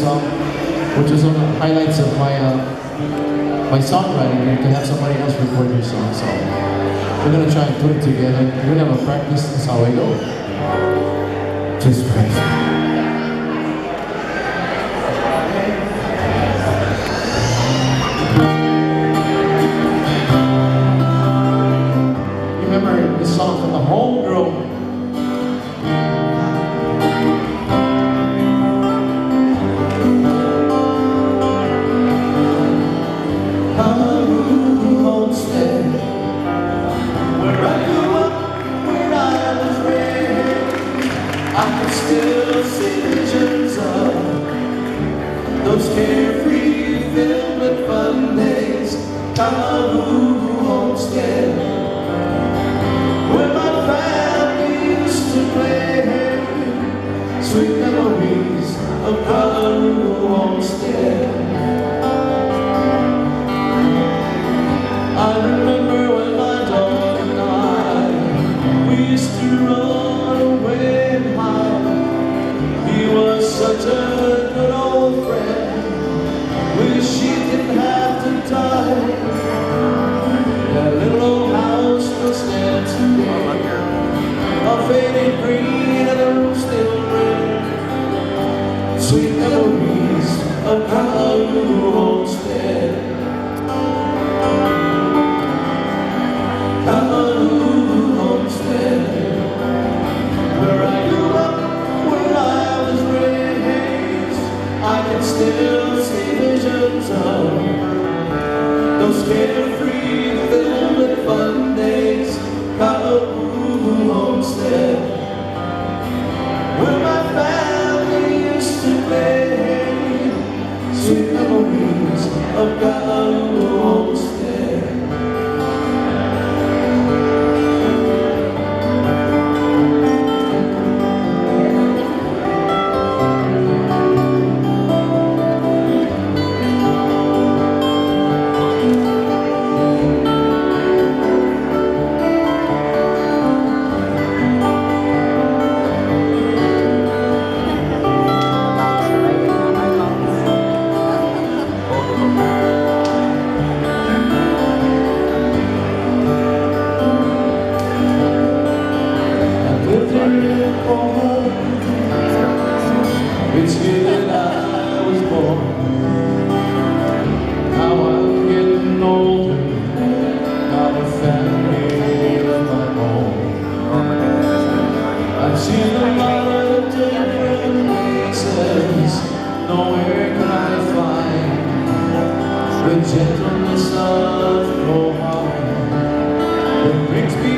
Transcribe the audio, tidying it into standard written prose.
song, which was one of the highlights of my songwriting, to have somebody else record your song. So we're gonna try and put it together. We're gonna have a practice. That's how I go. Just practice. Remember the song from the Homegrown. Homestead, where I grew up, where I was raised, I can still see visions of those carefree, filled with fun days. Kalamazoo Homestead, where my family used to play. Sweet memories of Kalamazoo Homestead. I remember when my dog and I, we used to run away and hide. He was such a good old friend. Wish he didn't have to die. That little old house still stands today, a faded green and a roof still red. Sweet memories of Kalamazoo Homestead. Kalamazoo Homestead, where I grew up, where I was raised, I can still see visions of those carefree, filled with fun days. Kalamazoo Homestead, where my family used to play. Sweet memories of Kalamazoo Homestead. It's here that I was born. Now I'm getting older, got a family of my own. I've seen a lot of different places, nowhere can I find the gentleness of Ohio that brings me